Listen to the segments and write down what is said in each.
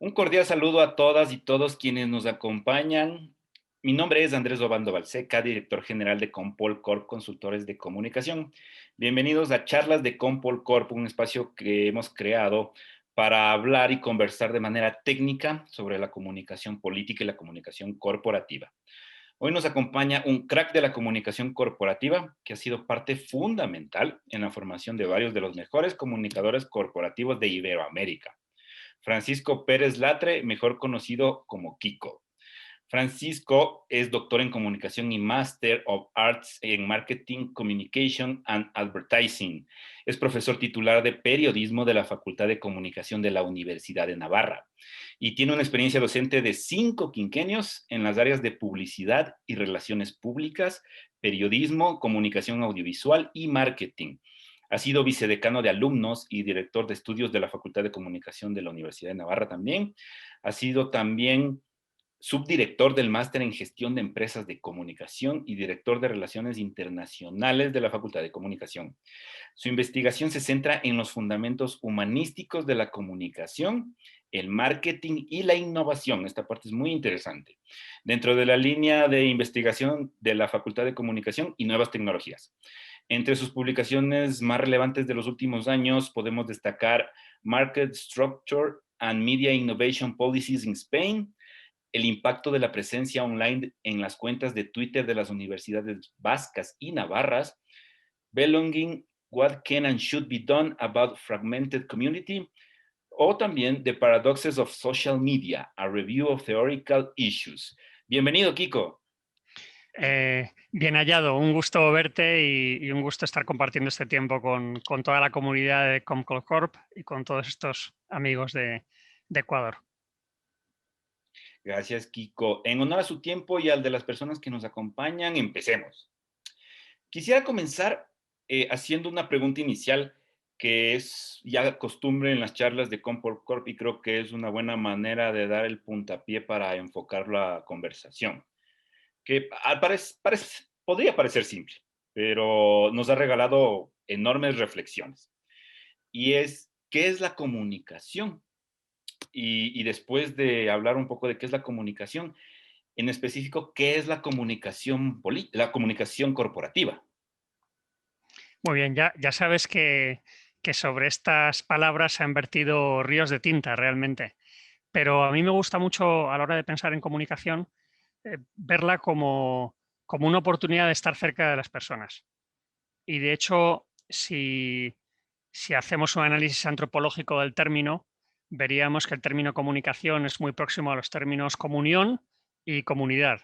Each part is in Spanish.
Un cordial saludo a todas y todos quienes nos acompañan. Mi nombre es Andrés Obando Balseca, director general de Compol Corp, consultores de comunicación. Bienvenidos a Charlas de Compol Corp, un espacio que hemos creado para hablar y conversar de manera técnica sobre la comunicación política y la comunicación corporativa. Hoy nos acompaña un crack de la comunicación corporativa que ha sido parte fundamental en la formación de varios de los mejores comunicadores corporativos de Iberoamérica. Francisco Pérez Latre, mejor conocido como Kiko. Francisco es doctor en comunicación y Master of Arts en Marketing, Communication and Advertising. Es profesor titular de periodismo de la Facultad de Comunicación de la Universidad de Navarra y tiene una experiencia docente de 5 quinquenios en las áreas de publicidad y relaciones públicas, periodismo, comunicación audiovisual y marketing. Ha sido vicedecano de alumnos y director de estudios de la Facultad de Comunicación de la Universidad de Navarra también. Ha sido también subdirector del Máster en Gestión de Empresas de Comunicación y director de Relaciones Internacionales de la Facultad de Comunicación. Su investigación se centra en los fundamentos humanísticos de la comunicación, el marketing y la innovación. Esta parte es muy interesante. Dentro de la línea de investigación de la Facultad de Comunicación y Nuevas Tecnologías. Entre sus publicaciones más relevantes de los últimos años podemos destacar Market Structure and Media Innovation Policies in Spain, el impacto de la presencia online en las cuentas de Twitter de las universidades vascas y navarras, Belonging, What Can and Should Be Done About Fragmented Community, o también The Paradoxes of Social Media, a Review of Theoretical Issues. Bienvenido, Kiko. Bien hallado, un gusto verte y un gusto estar compartiendo este tiempo con toda la comunidad de Comcol Corp y con todos estos amigos de Ecuador. Gracias, Kiko. En honor a su tiempo y al de las personas que nos acompañan, empecemos. Quisiera comenzar haciendo una pregunta inicial que es ya costumbre en las charlas de Comport Corp y creo que es una buena manera de dar el puntapié para enfocar la conversación, que podría parecer simple, pero nos ha regalado enormes reflexiones. Y es, ¿qué es la comunicación? Y después de hablar un poco de qué es la comunicación, en específico, ¿qué es la comunicación la comunicación corporativa? Muy bien, ya sabes que sobre estas palabras se han vertido ríos de tinta realmente, pero a mí me gusta mucho a la hora de pensar en comunicación verla como una oportunidad de estar cerca de las personas. Y de hecho, si hacemos un análisis antropológico del término, veríamos que el término comunicación es muy próximo a los términos comunión y comunidad.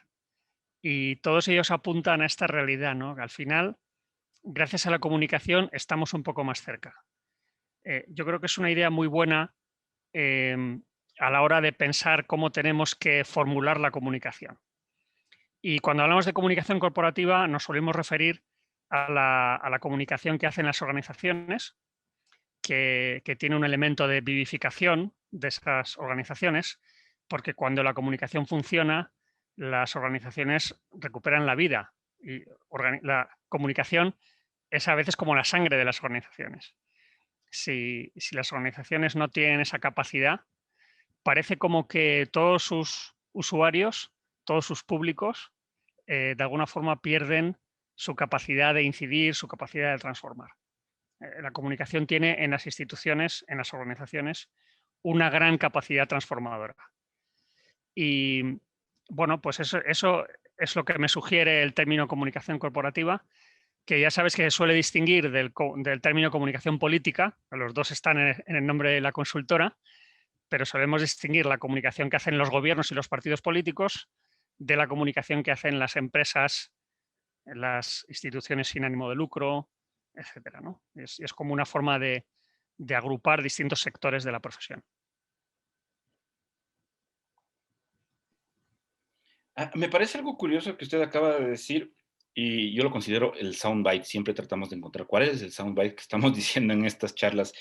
Y todos ellos apuntan a esta realidad, ¿no? Que al final, gracias a la comunicación, estamos un poco más cerca. Yo creo que es una idea muy buena eh, a la hora de pensar cómo tenemos que formular la comunicación. Y cuando hablamos de comunicación corporativa, nos solemos referir a la comunicación que hacen las organizaciones, que tiene un elemento de vivificación de esas organizaciones, porque cuando la comunicación funciona, las organizaciones recuperan la vida. Y la comunicación es a veces como la sangre de las organizaciones. Si las organizaciones no tienen esa capacidad, parece como que todos sus usuarios, todos sus públicos, de alguna forma pierden su capacidad de incidir, su capacidad de transformar. La comunicación tiene en las instituciones, en las organizaciones, una gran capacidad transformadora. Y bueno, pues eso es lo que me sugiere el término comunicación corporativa, que ya sabes que se suele distinguir del término comunicación política, los dos están en el nombre de la consultora, pero solemos distinguir la comunicación que hacen los gobiernos y los partidos políticos de la comunicación que hacen las empresas, las instituciones sin ánimo de lucro, etcétera, ¿no? Es como una forma de agrupar distintos sectores de la profesión. Me parece algo curioso que usted acaba de decir y yo lo considero el soundbite. Siempre tratamos de encontrar cuál es el soundbite que estamos diciendo en estas charlas.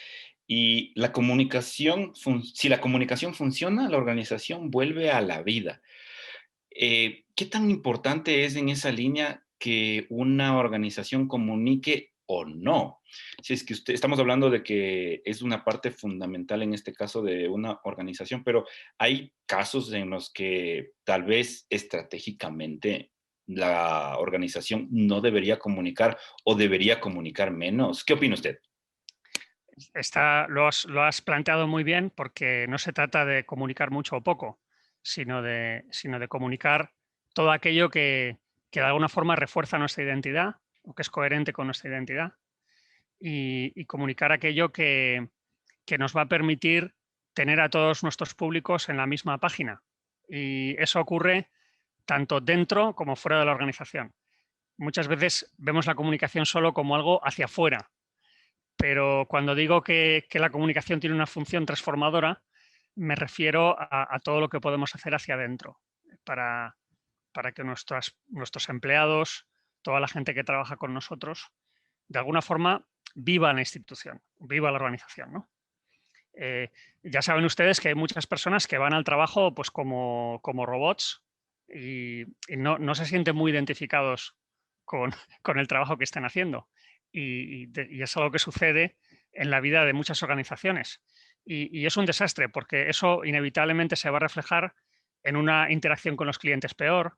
Y la comunicación, si la comunicación funciona, la organización vuelve a la vida. ¿Qué tan importante es en esa línea que una organización comunique o no. Si es que estamos hablando de que es una parte fundamental en este caso de una organización, pero hay casos en los que tal vez estratégicamente la organización no debería comunicar o debería comunicar menos. ¿Qué opina usted? Lo has planteado muy bien porque no se trata de comunicar mucho o poco, sino de comunicar todo aquello que de alguna forma refuerza nuestra identidad o que es coherente con nuestra identidad y comunicar aquello que nos va a permitir tener a todos nuestros públicos en la misma página. Y eso ocurre tanto dentro como fuera de la organización. Muchas veces vemos la comunicación solo como algo hacia afuera, pero cuando digo que la comunicación tiene una función transformadora, me refiero a todo lo que podemos hacer hacia adentro para, para que nuestros empleados, toda la gente que trabaja con nosotros, de alguna forma viva la institución, viva la organización, ¿no? Ya saben ustedes que hay muchas personas que van al trabajo pues como robots y no se sienten muy identificados con, con el trabajo que están haciendo. Y es algo que sucede en la vida de muchas organizaciones. Y es un desastre porque eso inevitablemente se va a reflejar en una interacción con los clientes peor,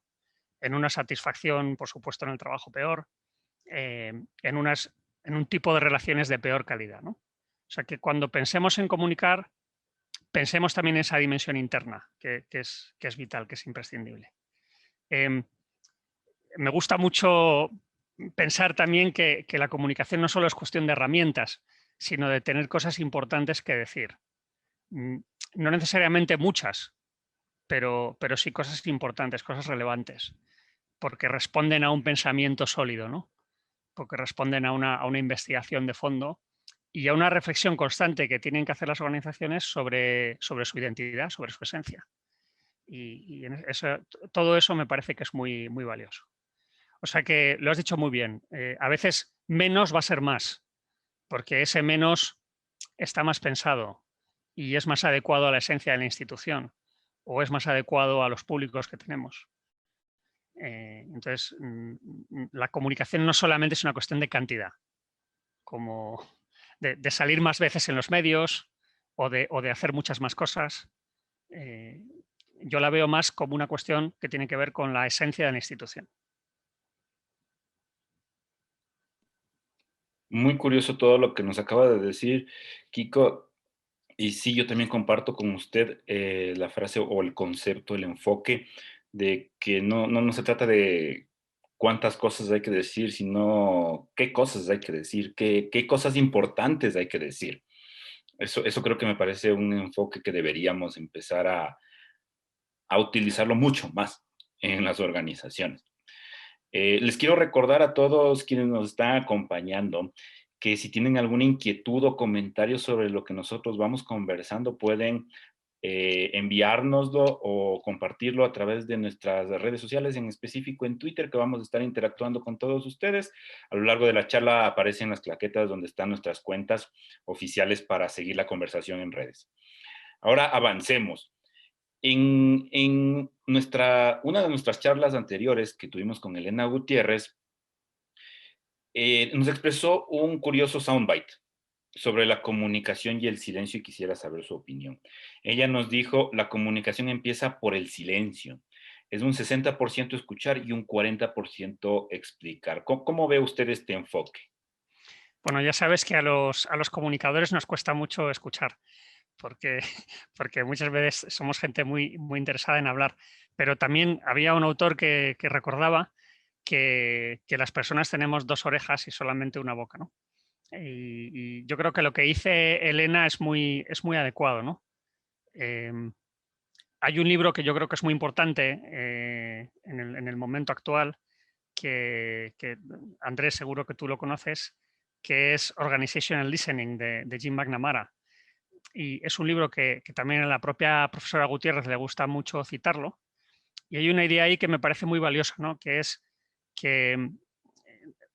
en una satisfacción, por supuesto, en el trabajo peor, eh, en un tipo de relaciones de peor calidad, ¿no? O sea que cuando pensemos en comunicar, pensemos también en esa dimensión interna, que es vital, que es imprescindible. Eh, Me gusta mucho pensar también que la comunicación no solo es cuestión de herramientas, sino de tener cosas importantes que decir. No necesariamente muchas, pero sí cosas importantes, cosas relevantes, porque responden a un pensamiento sólido, ¿no? Porque responden a una investigación de fondo y a una reflexión constante que tienen que hacer las organizaciones sobre su identidad, sobre su esencia. Todo eso me parece que es muy, muy valioso. O sea que lo has dicho muy bien. A veces menos va a ser más, porque ese menos está más pensado y es más adecuado a la esencia de la institución o es más adecuado a los públicos que tenemos. Entonces, la comunicación no solamente es una cuestión de cantidad, como de salir más veces en los medios o de hacer muchas más cosas. Eh, yo la veo más como una cuestión que tiene que ver con la esencia de la institución. Muy curioso todo lo que nos acaba de decir Kiko. Y sí, yo también comparto con usted la frase o el concepto, el enfoque de que no se trata de cuántas cosas hay que decir, sino qué cosas hay que decir, qué cosas importantes hay que decir. Eso creo que me parece un enfoque que deberíamos empezar a utilizarlo mucho más en las organizaciones. Les quiero recordar a todos quienes nos están acompañando que si tienen alguna inquietud o comentario sobre lo que nosotros vamos conversando, pueden enviárnoslo o compartirlo a través de nuestras redes sociales, en específico en Twitter, que vamos a estar interactuando con todos ustedes. A lo largo de la charla aparecen las claquetas donde están nuestras cuentas oficiales para seguir la conversación en redes. Ahora avancemos. En una de nuestras charlas anteriores que tuvimos con Elena Gutiérrez, nos expresó un curioso soundbite sobre la comunicación y el silencio y quisiera saber su opinión. Ella nos dijo, la comunicación empieza por el silencio. Es un 60% escuchar y un 40% explicar. ¿Cómo ve usted este enfoque? Bueno, ya sabes que a los comunicadores nos cuesta mucho escuchar, porque, porque muchas veces somos gente muy, muy interesada en hablar. Pero también había un autor que recordaba que las personas tenemos dos orejas y solamente una boca, ¿no? Y yo creo que lo que dice Elena es muy adecuado, ¿no? Em, Hay un libro que yo creo que es muy importante en el momento actual, que Andrés seguro que tú lo conoces, que es Organizational Listening de Jim McNamara. Y es un libro que también a la propia profesora Gutiérrez le gusta mucho citarlo. Y hay una idea ahí que me parece muy valiosa, ¿no? Que es que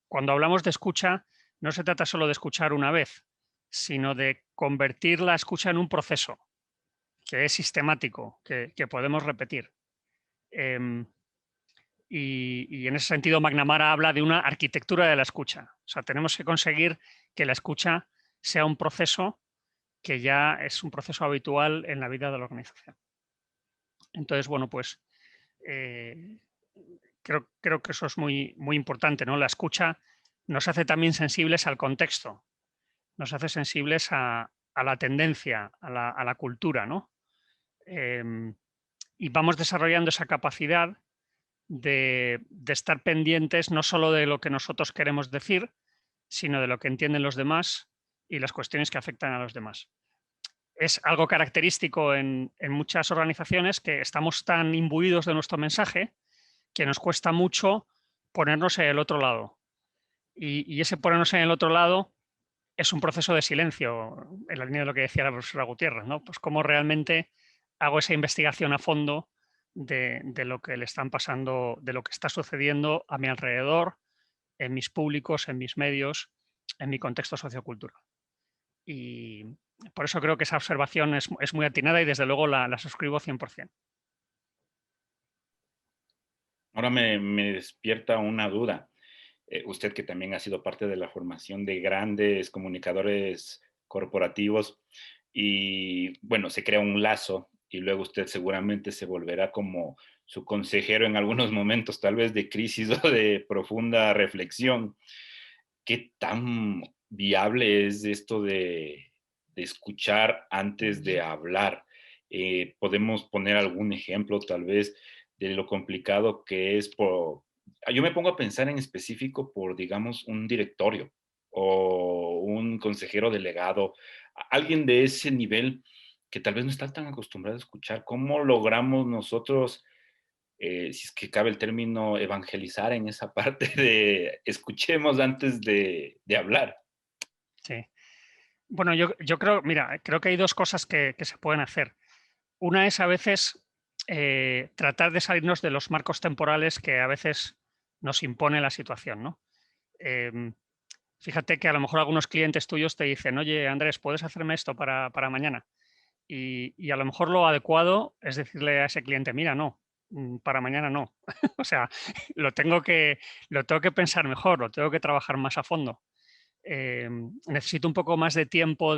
cuando hablamos de escucha, no se trata solo de escuchar una vez, sino de convertir la escucha en un proceso que es sistemático, que podemos repetir. Em, Y en ese sentido McNamara habla de una arquitectura de la escucha. O sea, tenemos que conseguir que la escucha sea un proceso que ya es un proceso habitual en la vida de la organización. Entonces, bueno, pues eh, creo que eso es muy importante, ¿no? La escucha nos hace también sensibles al contexto, nos hace sensibles a la tendencia, a la cultura, ¿no? Em, y vamos desarrollando esa capacidad de estar pendientes no solo de lo que nosotros queremos decir, sino de lo que entienden los demás y las cuestiones que afectan a los demás. Es algo característico en muchas organizaciones que estamos tan imbuidos de nuestro mensaje que nos cuesta mucho ponernos en el otro lado. Y ese ponernos en el otro lado es un proceso de silencio, en la línea de lo que decía la profesora Gutiérrez, ¿no? Pues cómo realmente hago esa investigación a fondo de lo que le están pasando, de lo que está sucediendo a mi alrededor, en mis públicos, en mis medios, en mi contexto sociocultural. Y por eso creo que esa observación es muy atinada y desde luego la suscribo 100%. Ahora me despierta una duda. Usted que también ha sido parte de la formación de grandes comunicadores corporativos y bueno, se crea un lazo y luego usted seguramente se volverá como su consejero en algunos momentos, tal vez de crisis o de profunda reflexión. ¿Qué tan viable es esto de escuchar antes de hablar? ¿Podemos poner algún ejemplo tal vez de lo complicado que es por... Yo me pongo a pensar en específico por, digamos, un directorio o un consejero delegado, alguien de ese nivel que tal vez no está tan acostumbrado a escuchar. ¿Cómo logramos nosotros si es que cabe el término, evangelizar en esa parte de escuchemos antes de hablar? Sí. Bueno, yo creo, mira, creo que hay dos cosas que se pueden hacer. Una es a veces tratar de salirnos de los marcos temporales que a veces nos impone la situación, ¿no? Em, Fíjate que a lo mejor algunos clientes tuyos te dicen, oye, Andrés, ¿puedes hacerme esto para mañana? Y a lo mejor lo adecuado es decirle a ese cliente, mira, no, para mañana no. O sea, lo tengo que pensar mejor, lo tengo que trabajar más a fondo. Necesito un poco más de tiempo,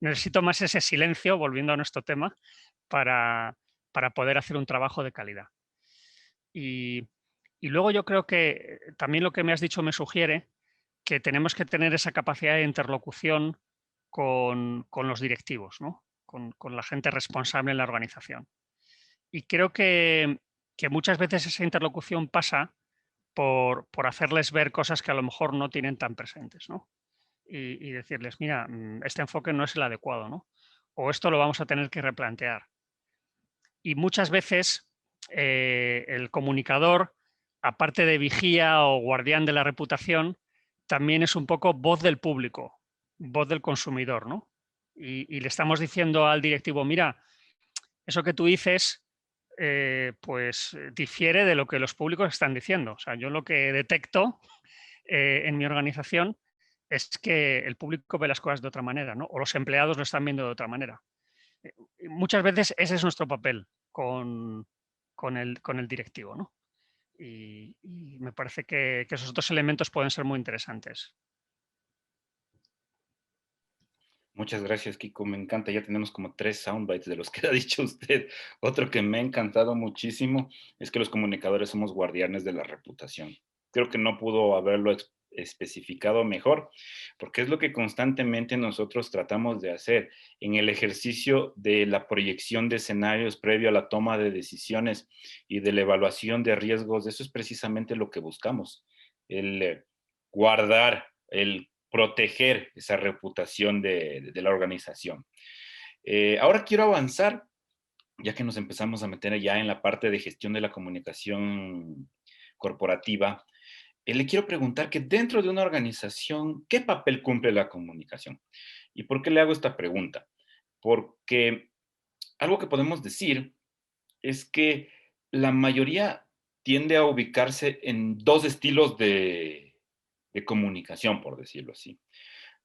necesito más ese silencio, volviendo a nuestro tema, para poder hacer un trabajo de calidad. Y, y luego yo creo que también lo que me has dicho me sugiere que tenemos que tener esa capacidad de interlocución con los directivos, ¿no? Con la gente responsable en la organización. Y creo que muchas veces esa interlocución pasa por hacerles ver cosas que a lo mejor no tienen tan presentes, ¿no? Y decirles, mira, este enfoque no es el adecuado, ¿no? O esto lo vamos a tener que replantear. Y muchas veces el comunicador, aparte de vigía o guardián de la reputación, también es un poco voz del público, voz del consumidor, ¿no? Y le estamos diciendo al directivo, mira, eso que tú dices, pues difiere de lo que los públicos están diciendo. O sea, yo lo que detecto en mi organización es que el público ve las cosas de otra manera, ¿no? O los empleados lo están viendo de otra manera. Muchas veces ese es nuestro papel con el directivo, ¿no? Y me parece que esos otros elementos pueden ser muy interesantes. Muchas gracias, Kiko. Me encanta. Ya tenemos como 3 soundbites de los que ha dicho usted. Otro que me ha encantado muchísimo es que los comunicadores somos guardianes de la reputación. Creo que no pudo haberlo especificado mejor, porque es lo que constantemente nosotros tratamos de hacer en el ejercicio de la proyección de escenarios previo a la toma de decisiones y de la evaluación de riesgos. Eso es precisamente lo que buscamos, el guardar, el proteger esa reputación de la organización. Ahora quiero avanzar, ya que nos empezamos a meter ya en la parte de gestión de la comunicación corporativa. Le quiero preguntar que dentro de una organización, ¿qué papel cumple la comunicación? ¿Y por qué le hago esta pregunta? Porque algo que podemos decir es que la mayoría tiende a ubicarse en dos estilos de comunicación, por decirlo así.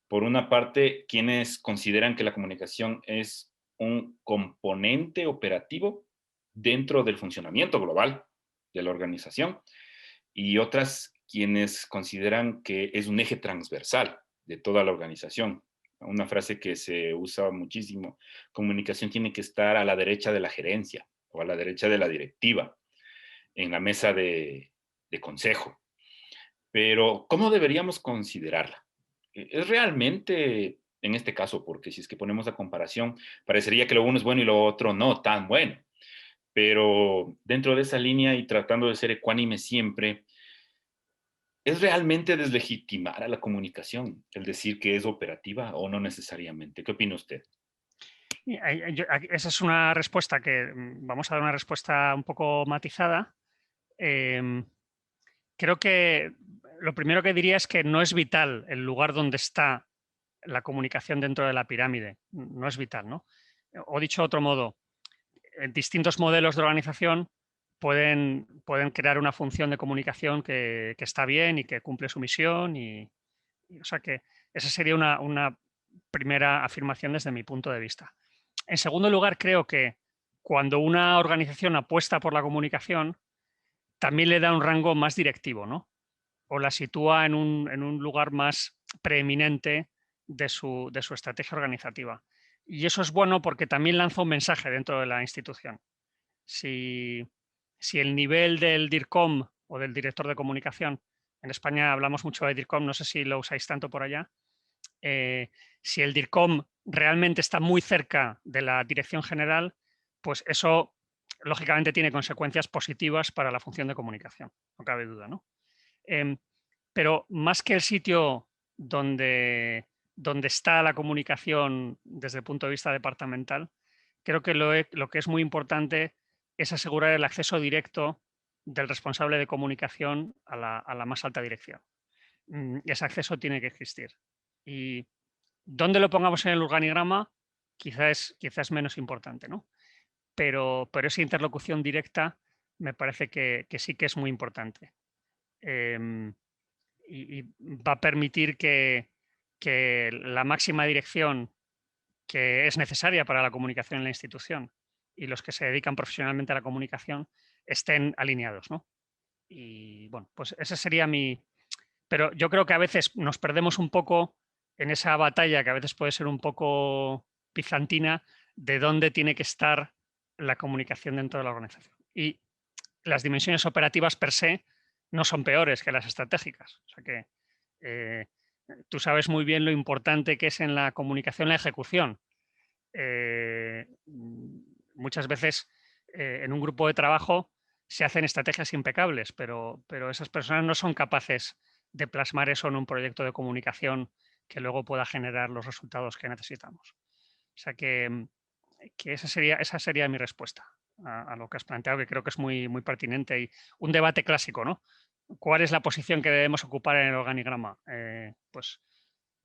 Por una parte, quienes consideran que la comunicación es un componente operativo dentro del funcionamiento global, de la organización, y otras quienes consideran que es un eje transversal de toda la organización. Una frase que se usa muchísimo: comunicación tiene que estar a la derecha de la gerencia o a la derecha de la directiva, en la mesa de consejo. Pero, ¿cómo deberíamos considerarla? ¿Es realmente, en este caso, porque si es que ponemos a comparación, parecería que lo uno es bueno y lo otro no tan bueno? Pero dentro de esa línea y tratando de ser ecuánime siempre, ¿es realmente deslegitimar a la comunicación el decir que es operativa o no necesariamente? ¿Qué opina usted? Esa es una respuesta que vamos a dar una respuesta un poco matizada. Em, Creo que lo primero que diría es que no es vital el lugar donde está la comunicación dentro de la pirámide. No es vital, ¿no? O dicho de otro modo, distintos modelos de organización pueden crear una función de comunicación que está bien y que cumple su misión. O sea que esa sería una primera afirmación desde mi punto de vista. En segundo lugar, creo que cuando una organización apuesta por la comunicación, también le da un rango más directivo, ¿no? O la sitúa en un lugar más preeminente de su estrategia organizativa. Y eso es bueno porque también lanza un mensaje dentro de la institución. Si, si el nivel del DIRCOM o del director de comunicación, en España hablamos mucho de DIRCOM, no sé si lo usáis tanto por allá, si el DIRCOM realmente está muy cerca de la dirección general, pues eso lógicamente tiene consecuencias positivas para la función de comunicación, no cabe duda, ¿no? Em, pero más que el sitio donde está la comunicación desde el punto de vista departamental, creo que lo que es muy importante es asegurar el acceso directo del responsable de comunicación a la más alta dirección. Ese acceso tiene que existir. Y dónde lo pongamos en el organigrama quizás es menos importante, ¿no? Pero esa interlocución directa me parece que sí que es muy importante. Em, y va a permitir que la máxima dirección que es necesaria para la comunicación en la institución y los que se dedican profesionalmente a la comunicación estén alineados, ¿no? Y bueno, pues ese sería mi... Pero yo creo que a veces nos perdemos un poco en esa batalla que a veces puede ser un poco bizantina de dónde tiene que estar la comunicación dentro de la organización. Y las dimensiones operativas per se no son peores que las estratégicas. O sea que eh, tú sabes muy bien lo importante que es en la comunicación la ejecución. Eh, Muchas veces en un grupo de trabajo se hacen estrategias impecables, pero esas personas no son capaces de plasmar eso en un proyecto de comunicación que luego pueda generar los resultados que necesitamos. O sea que esa sería mi respuesta a lo que has planteado, que creo que es muy, muy pertinente y un debate clásico, ¿no? ¿Cuál es la posición que debemos ocupar en el organigrama? Pues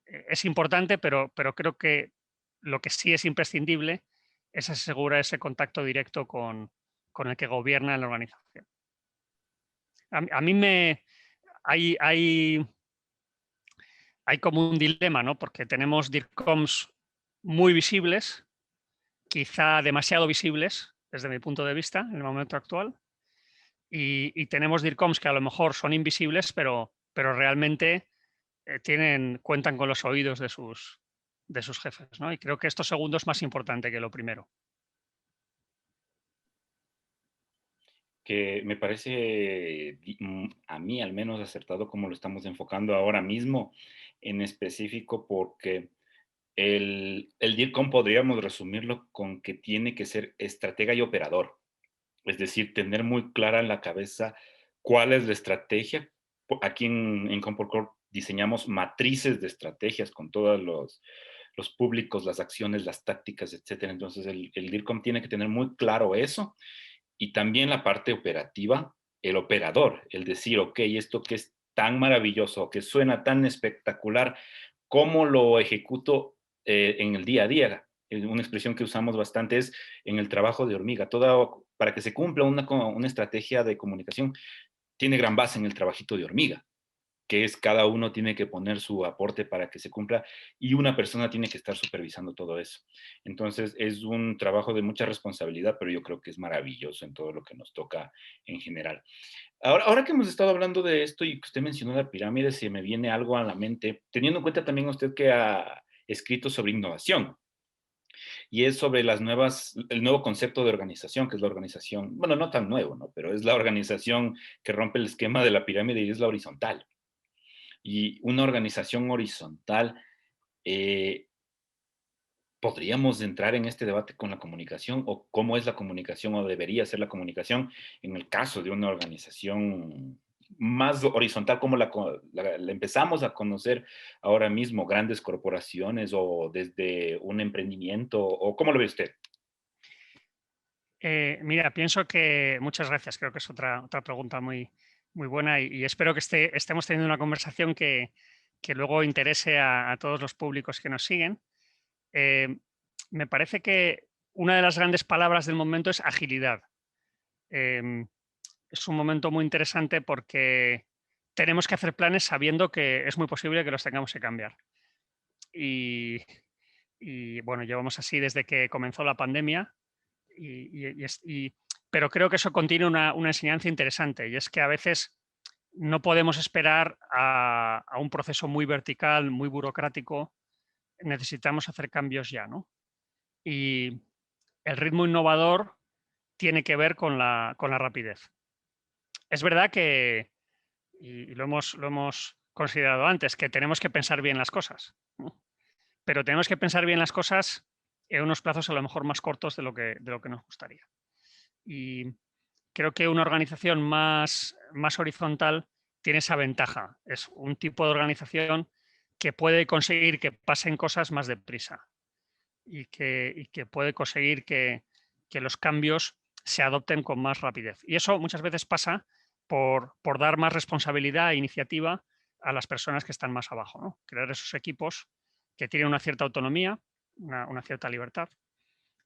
es importante, pero creo que lo que sí es imprescindible es asegurar ese contacto directo con el que gobierna la organización. A mí hay como un dilema, ¿no? Porque tenemos DIRCOMs muy visibles, quizá demasiado visibles desde mi punto de vista en el momento actual, y tenemos DIRCOMs que a lo mejor son invisibles, pero realmente cuentan con los oídos de sus jefes, ¿no? Y creo que esto segundo es más importante que lo primero. Que me parece, a mí al menos, acertado como lo estamos enfocando ahora mismo, en específico porque el DIRCOM podríamos resumirlo con que tiene que ser estratega y operador. Es decir, tener muy clara en la cabeza cuál es la estrategia. Aquí en Comport diseñamos matrices de estrategias con todos los públicos, las acciones, las tácticas, etcétera. Entonces, el DIRCOM tiene que tener muy claro eso, y también la parte operativa, el operador, el decir, ok, esto que es tan maravilloso, que suena tan espectacular, ¿cómo lo ejecuto en el día a día? Una expresión que usamos bastante es en el trabajo de hormiga. Para que se cumpla una estrategia de comunicación, tiene gran base en el trabajito de hormiga. que es cada uno tiene que poner su aporte para que se cumpla y una persona tiene que estar supervisando todo eso. Entonces es un trabajo de mucha responsabilidad, pero yo creo que es maravilloso en todo lo que nos toca en general. Ahora que hemos estado hablando de esto y que usted mencionó la pirámide, se me viene algo a la mente, teniendo en cuenta también usted que ha escrito sobre innovación y es sobre el nuevo concepto de organización, que es la organización, bueno, no tan nuevo, ¿no? Pero es la organización que rompe el esquema de la pirámide y es la horizontal. Y una organización horizontal, eh, ¿podríamos entrar en este debate con la comunicación o cómo es la comunicación o debería ser la comunicación en el caso de una organización más horizontal como la empezamos a conocer ahora mismo, grandes corporaciones o desde un emprendimiento o cómo lo ve usted? Mira, pienso que muchas gracias. Creo que es otra pregunta muy buena y espero que estemos teniendo una conversación que luego interese a todos los públicos que nos siguen. Eh, Me parece que una de las grandes palabras del momento es agilidad. Em, es un momento muy interesante porque tenemos que hacer planes sabiendo que es muy posible que los tengamos que cambiar. Y, y, bueno, llevamos así desde que comenzó la pandemia, pero creo que eso contiene una enseñanza interesante y es que a veces no podemos esperar a un proceso muy vertical, muy burocrático. Necesitamos hacer cambios ya, ¿no? Y el ritmo innovador tiene que ver con la rapidez. Es verdad que, y lo hemos considerado antes, que tenemos que pensar bien las cosas, ¿no? Pero tenemos que pensar bien las cosas en unos plazos a lo mejor más cortos de lo que nos gustaría. Y creo que una organización más horizontal tiene esa ventaja. Es un tipo de organización que puede conseguir que pasen cosas más deprisa y que puede conseguir que los cambios se adopten con más rapidez. Y eso muchas veces pasa por dar más responsabilidad e iniciativa a las personas que están más abajo, ¿no? Crear esos equipos que tienen una cierta autonomía, una cierta libertad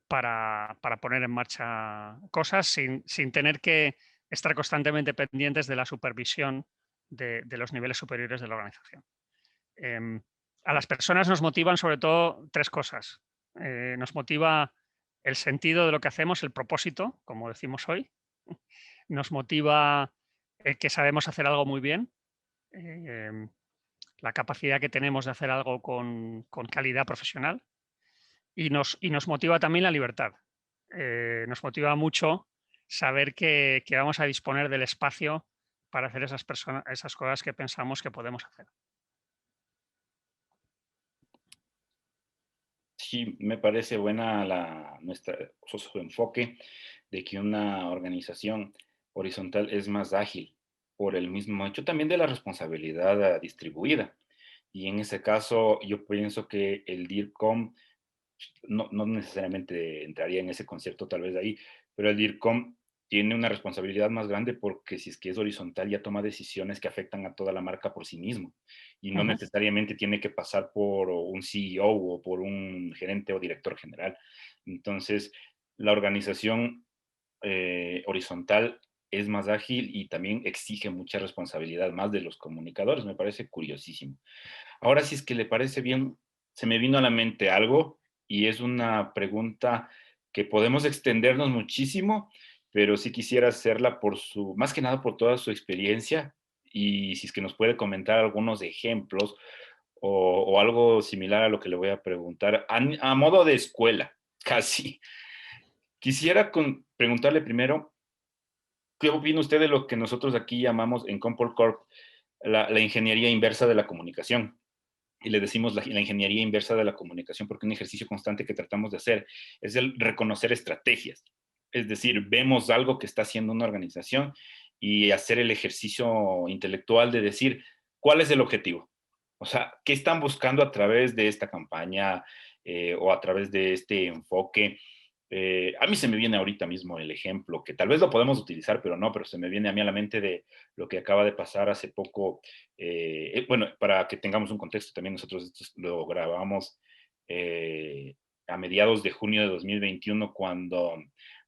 para poner en marcha cosas sin tener que estar constantemente pendientes de la supervisión de los niveles superiores de la organización. Em, a las personas nos motivan sobre todo tres cosas. Nos motiva el sentido de lo que hacemos, el propósito, como decimos hoy. Nos motiva el que sabemos hacer algo muy bien, em, la capacidad que tenemos de hacer algo con calidad profesional y nos motiva también la libertad. Nos motiva mucho saber que vamos a disponer del espacio para hacer esas cosas que pensamos que podemos hacer. Sí, me parece buena su enfoque de que una organización horizontal es más ágil por el mismo hecho también de la responsabilidad distribuida. Y en ese caso, yo pienso que el DIRCOM no necesariamente entraría en ese concepto tal vez ahí, pero el DIRCOM tiene una responsabilidad más grande porque si es que es horizontal ya toma decisiones que afectan a toda la marca por sí mismo y no Ujú. necesariamente tiene que pasar por un CEO o por un gerente o director general. Entonces, la organización horizontal es más ágil y también exige mucha responsabilidad más de los comunicadores. Me parece curiosísimo. Ahora, si es que le parece bien, se me vino a la mente algo y es una pregunta que podemos extendernos muchísimo, pero sí quisiera hacerla más que nada por toda su experiencia y si es que nos puede comentar algunos ejemplos o algo similar a lo que le voy a preguntar, a modo de escuela, casi. Quisiera preguntarle primero, ¿qué opina usted de lo que nosotros aquí llamamos en Compol Corp la ingeniería inversa de la comunicación? Y le decimos la ingeniería inversa de la comunicación porque un ejercicio constante que tratamos de hacer es el reconocer estrategias. Es decir, vemos algo que está haciendo una organización y hacer el ejercicio intelectual de decir cuál es el objetivo. O sea, ¿qué están buscando a través de esta campaña o a través de este enfoque? A mí se me viene ahorita mismo el ejemplo, que tal vez lo podemos utilizar, pero no, pero se me viene a mí a la mente de lo que acaba de pasar hace poco. Bueno, para que tengamos un contexto, también nosotros esto lo grabamos a mediados de junio de 2021, cuando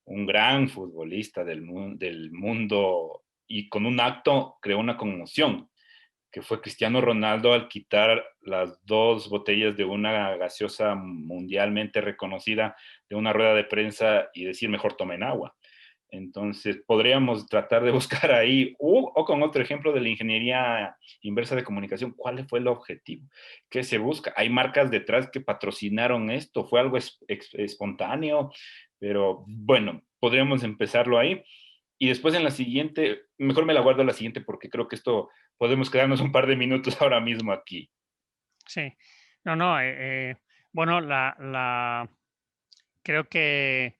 un gran futbolista del mundo y con un acto creó una conmoción, que fue Cristiano Ronaldo al quitar las dos botellas de una gaseosa mundialmente reconocida de una rueda de prensa y decir mejor tomen agua. Entonces, podríamos tratar de buscar ahí, o con otro ejemplo de la ingeniería inversa de comunicación, ¿cuál fue el objetivo? ¿Qué se busca? Hay marcas detrás que patrocinaron esto, fue algo espontáneo, pero bueno, podríamos empezarlo ahí. Y después en la siguiente, mejor me la guardo la siguiente porque creo que esto podemos quedarnos un par de minutos ahora mismo aquí. Sí. No, no, bueno, creo que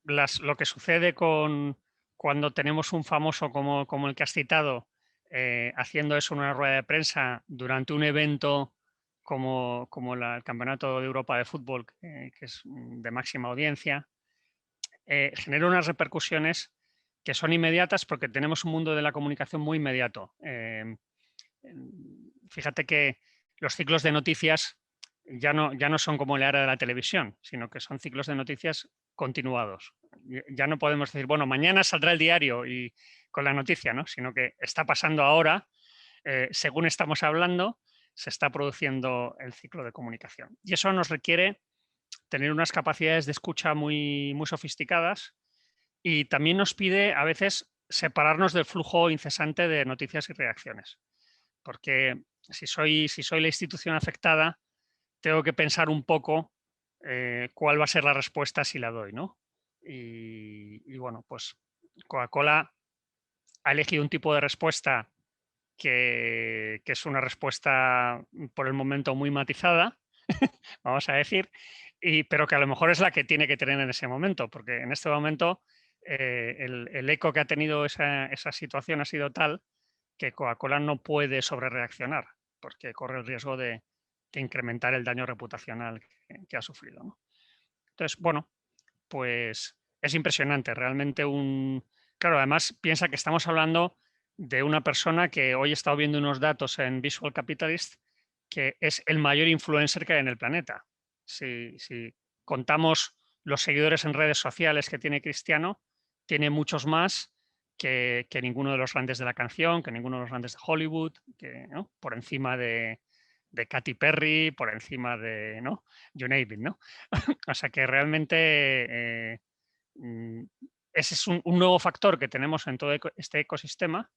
lo que sucede cuando tenemos un famoso como el que has citado, haciendo eso en una rueda de prensa durante un evento como el Campeonato de Europa de Fútbol, que es de máxima audiencia, genera unas repercusiones que son inmediatas porque tenemos un mundo de la comunicación muy inmediato. Fíjate que los ciclos de noticias ya no son como la era de la televisión, sino que son ciclos de noticias continuados. Ya no podemos decir, bueno, mañana saldrá el diario y con la noticia, ¿no? Sino que está pasando ahora, según estamos hablando, se está produciendo el ciclo de comunicación. Y eso nos requiere tener unas capacidades de escucha muy sofisticadas y también nos pide a veces separarnos del flujo incesante de noticias y reacciones. Porque si soy la institución afectada, tengo que pensar un poco cuál va a ser la respuesta si la doy, ¿no? Y bueno, pues Coca-Cola ha elegido un tipo de respuesta que es una respuesta por el momento muy matizada, vamos a decir, pero que a lo mejor es la que tiene que tener en ese momento, porque en este momento el eco que ha tenido esa situación ha sido tal que Coca-Cola no puede sobrereaccionar, porque corre el riesgo de incrementar el daño reputacional que ha sufrido, ¿no? Entonces, bueno, pues es impresionante, realmente Claro, además piensa que estamos hablando de una persona que hoy he estado viendo unos datos en Visual Capitalist, que es el mayor influencer que hay en el planeta. Si contamos los seguidores en redes sociales que tiene Cristiano, tiene muchos más que ninguno de los grandes de la canción, que ninguno de los grandes de Hollywood, ¿no? Por encima de Katy Perry, por encima de, ¿no? You name it, ¿no? O sea que realmente mm, ese es un nuevo factor que tenemos en todo este ecosistema,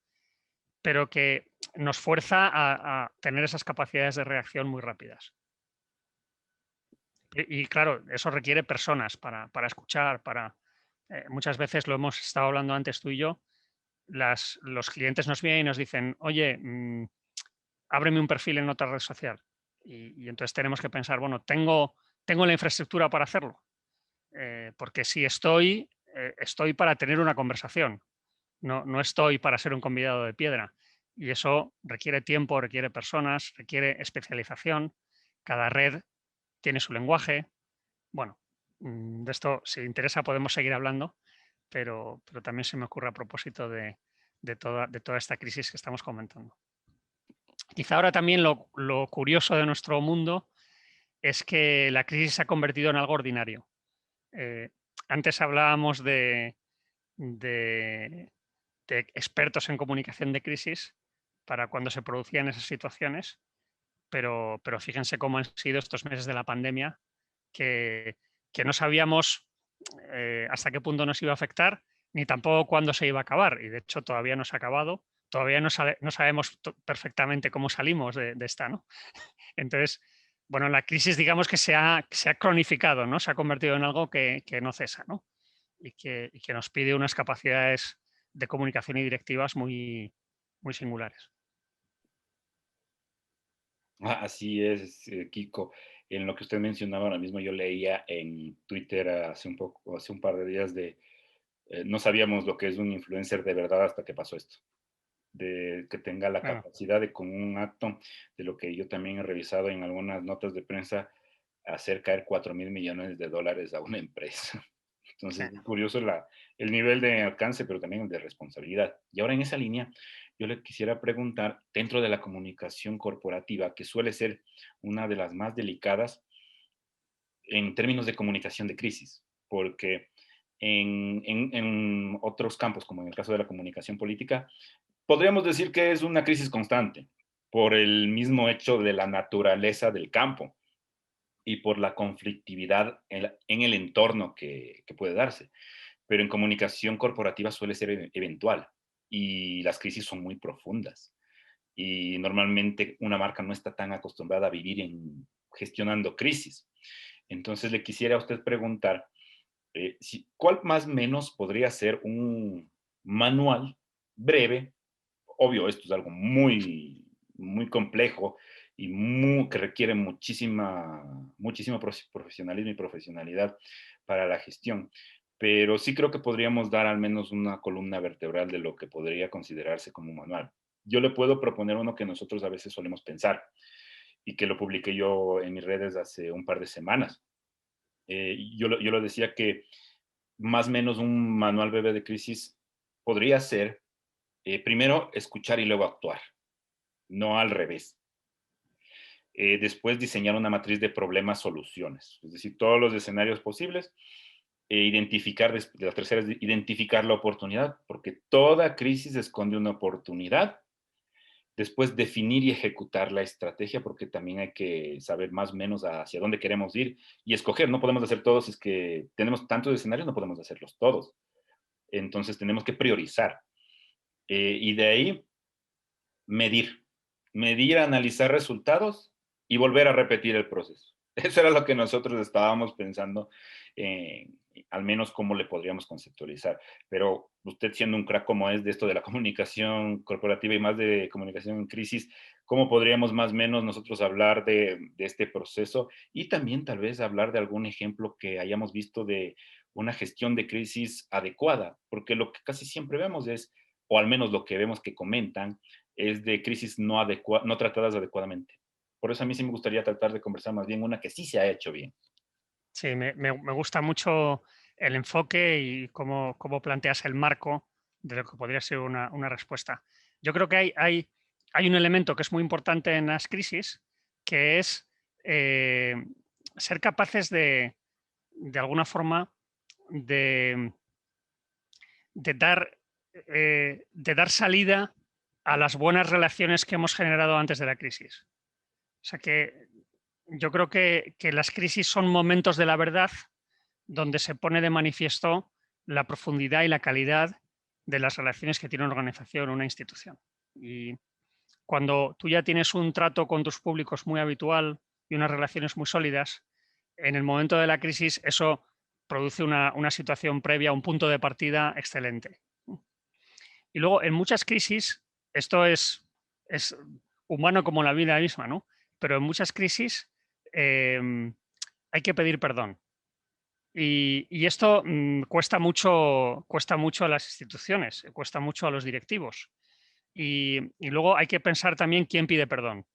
pero que nos fuerza a tener esas capacidades de reacción muy rápidas. Y claro, eso requiere personas para escuchar, muchas veces lo hemos estado hablando antes tú y yo, los clientes nos vienen y nos dicen, oye, ábreme un perfil en otra red social. Y entonces tenemos que pensar, bueno, tengo la infraestructura para hacerlo. Porque si estoy para tener una conversación, no estoy para ser un convidado de piedra. Y eso requiere tiempo, requiere personas, requiere especialización. Cada red tiene su lenguaje. Bueno, de esto, si interesa, podemos seguir hablando, pero también se me ocurre a propósito de toda esta crisis que estamos comentando. Quizá ahora también lo curioso de nuestro mundo es que la crisis se ha convertido en algo ordinario. Eh, Antes hablábamos de, de expertos en comunicación de crisis para cuando se producían esas situaciones, pero fíjense cómo han sido estos meses de la pandemia, que, que no sabíamos hasta qué punto nos iba a afectar, ni tampoco cuándo se iba a acabar. Y de hecho todavía no se ha acabado, todavía no sabemos perfectamente cómo salimos de esta, ¿no? Entonces, bueno, la crisis digamos que se ha cronificado, ¿no? Se ha convertido en algo que no cesa, ¿no? Y que nos pide unas capacidades de comunicación y directivas muy singulares. Así es, Kiko. En lo que usted mencionaba ahora mismo, yo leía en Twitter hace un par de días no sabíamos lo que es un influencer de verdad hasta que pasó esto, de que tenga la Claro, capacidad de con un acto, de lo que yo también he revisado en algunas notas de prensa, hacer caer 4.000 millones de dólares a una empresa. sí. Entonces, es curioso el nivel de alcance, pero también el de responsabilidad. Y ahora en esa línea, yo le quisiera preguntar, dentro de la comunicación corporativa, que suele ser una de las más delicadas en términos de comunicación de crisis, porque en otros campos, como en el caso de la comunicación política, Podríamos decir que es una crisis constante por el mismo hecho de la naturaleza del campo y por la conflictividad en el entorno que puede darse. Pero en comunicación corporativa suele ser eventual y las crisis son muy profundas. Y normalmente una marca no está tan acostumbrada a vivir gestionando crisis. Entonces le quisiera a usted preguntar, ¿cuál más o menos podría ser un manual breve? Obvio, esto es algo muy, muy complejo y que requiere muchísimo profesionalismo y profesionalidad para la gestión. Pero sí creo que podríamos dar al menos una columna vertebral de lo que podría considerarse como un manual. Yo le puedo proponer uno que nosotros a veces solemos pensar y que lo publiqué yo en mis redes hace un par de semanas. Yo lo decía que más o menos un manual breve de crisis podría ser, primero, escuchar y luego actuar, no al revés. Después, diseñar una matriz de problemas-soluciones, es decir, todos los escenarios posibles. La tercera es identificar la oportunidad, porque toda crisis esconde una oportunidad. Después, definir y ejecutar la estrategia, porque también hay que saber más o menos hacia dónde queremos ir y escoger. No podemos hacer todos, es que tenemos tantos escenarios, no podemos hacerlos todos. Entonces, tenemos que priorizar. Y de ahí, medir. Medir, analizar resultados y volver a repetir el proceso. Eso era lo que nosotros estábamos pensando, al menos cómo le podríamos conceptualizar. Pero usted siendo un crack como es de esto de la comunicación corporativa y más de comunicación en crisis, ¿cómo podríamos más o menos nosotros hablar de este proceso? Y también tal vez hablar de algún ejemplo que hayamos visto de una gestión de crisis adecuada, porque lo que casi siempre vemos es, o al menos lo que vemos que comentan, es de crisis no tratadas adecuadamente. Por eso a mí sí me gustaría tratar de conversar más bien una que sí se ha hecho bien. Sí, me gusta mucho el enfoque y cómo planteas el marco de lo que podría ser una respuesta. Yo creo que hay un elemento que es muy importante en las crisis, que es eh, ser capaces de alguna forma, de, de dar salida a las buenas relaciones que hemos generado antes de la crisis. O sea que yo creo que las crisis son momentos de la verdad donde se pone de manifiesto la profundidad y la calidad de las relaciones que tiene una organización o una institución. Y cuando tú ya tienes un trato con tus públicos muy habitual y unas relaciones muy sólidas, en el momento de la crisis eso produce una situación previa, un punto de partida excelente. Y luego, en muchas crisis, esto es humano como la vida misma, ¿no? Pero en muchas crisis eh, hay que pedir perdón. Y esto cuesta mucho a las instituciones, cuesta mucho a los directivos. Y luego hay que pensar también quién pide perdón.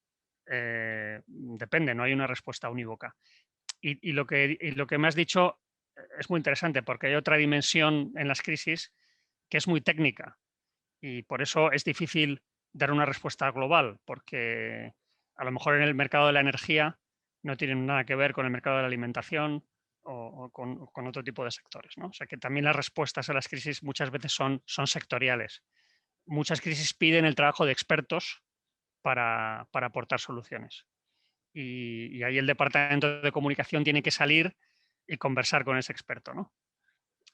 Depende, no hay una respuesta unívoca. Y lo que me has dicho es muy interesante porque hay otra dimensión en las crisis que es muy técnica y por eso es difícil dar una respuesta global porque a lo mejor en el mercado de la energía no tienen nada que ver con el mercado de la alimentación o con otro tipo de sectores, ¿no? O sea que también las respuestas a las crisis muchas veces son sectoriales. Muchas crisis piden el trabajo de expertos para aportar soluciones. Y ahí el departamento de comunicación tiene que salir y conversar con ese experto, ¿no?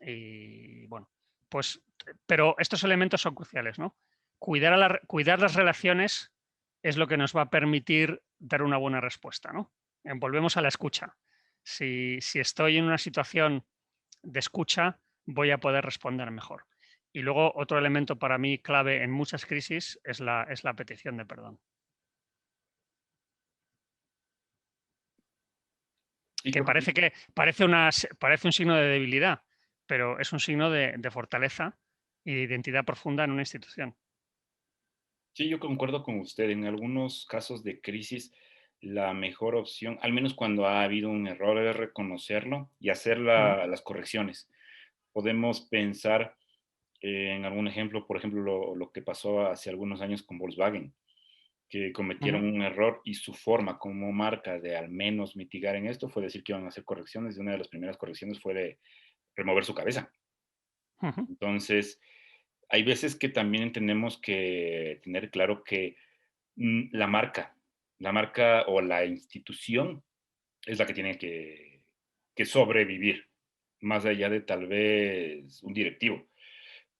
Y bueno, pues, pero estos elementos son cruciales, ¿no? Cuidar las relaciones es lo que nos va a permitir dar una buena respuesta, ¿no? Volvemos a la escucha. Si estoy en una situación de escucha, voy a poder responder mejor. Y luego otro elemento para mí clave en muchas crisis es la petición de perdón. Y Que parece un signo de debilidad, pero es un signo de fortaleza y de identidad profunda en una institución. sí, yo concuerdo con usted. En algunos casos de crisis, la mejor opción, al menos cuando ha habido un error, es reconocerlo y hacer Ujú, las correcciones. Podemos pensar en algún ejemplo, por ejemplo, lo que pasó hace algunos años con Volkswagen, que ujú, cometieron un error y su forma como marca de al menos mitigar en esto fue decir que iban a hacer correcciones y una de las primeras correcciones fue de remover su cabeza. ujú. Entonces, hay veces que también tenemos que tener claro que la marca o la institución es la que tiene que sobrevivir, más allá de tal vez un directivo.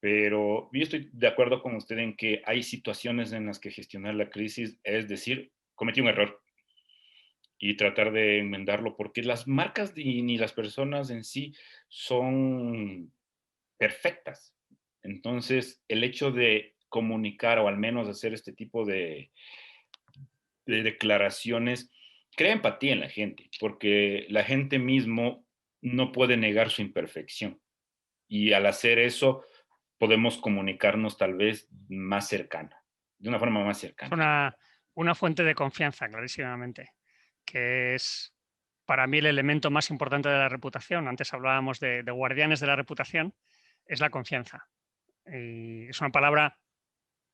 Pero yo estoy de acuerdo con usted en que hay situaciones en las que gestionar la crisis es decir, cometí un error y tratar de enmendarlo, porque las marcas ni las personas en sí son perfectas. Entonces, el hecho de comunicar o al menos hacer este tipo de declaraciones crea empatía en la gente, porque la gente mismo no puede negar su imperfección. Y al hacer eso, podemos comunicarnos tal vez más cercana, de una forma más Es cercana. una fuente de confianza, clarísimamente, que es para mí el elemento más importante de la reputación. Antes hablábamos de guardianes de la reputación, es la confianza. Y es una palabra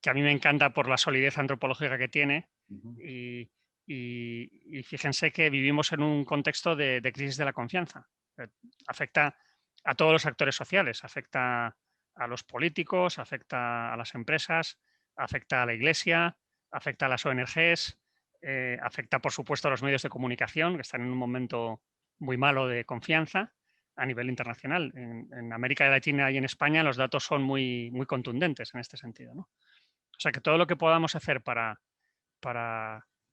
que a mí me encanta por la solidez antropológica que tiene. Ujú. Y, y fíjense que vivimos en un contexto de crisis de la confianza. Afecta a todos los actores sociales, afecta a los políticos, afecta a las empresas, afecta a la iglesia, afecta a las ONGs, afecta, por supuesto, a los medios de comunicación, que están en un momento muy malo de confianza a nivel internacional. En América Latina y en España los datos son muy contundentes en este sentido, ¿no? O sea que todo lo que podamos hacer para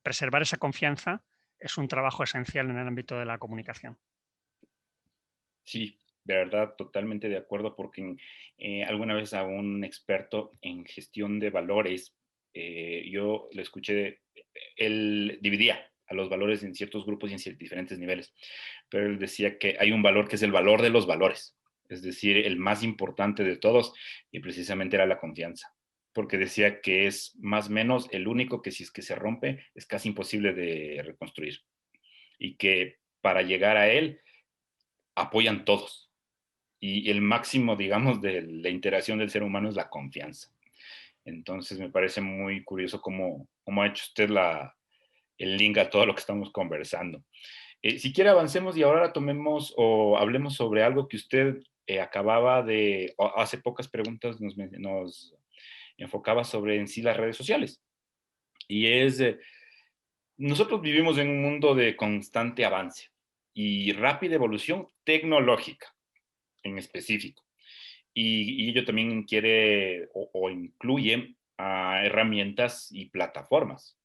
preservar esa confianza es un trabajo esencial en el ámbito de la comunicación. Sí, de verdad, totalmente de acuerdo, porque alguna vez a un experto en gestión de valores, yo le escuché, él dividía a los valores en ciertos grupos y en diferentes niveles, pero él decía que hay un valor que es el valor de los valores, es decir, el más importante de todos, y precisamente era la confianza, porque decía que es más o menos el único que si es que se rompe es casi imposible de reconstruir y que para llegar a él apoyan todos y el máximo, digamos, de la interacción del ser humano es la confianza. Entonces me parece muy curioso cómo ha hecho usted el link a todo lo que estamos conversando. Si quiere avancemos y ahora tomemos o hablemos sobre algo que usted acababa de, hace pocas preguntas nos enfocaba sobre en sí las redes sociales. Y es, nosotros vivimos en un mundo de constante avance y rápida evolución tecnológica en específico. Y ello también quiere o incluye a herramientas y plataformas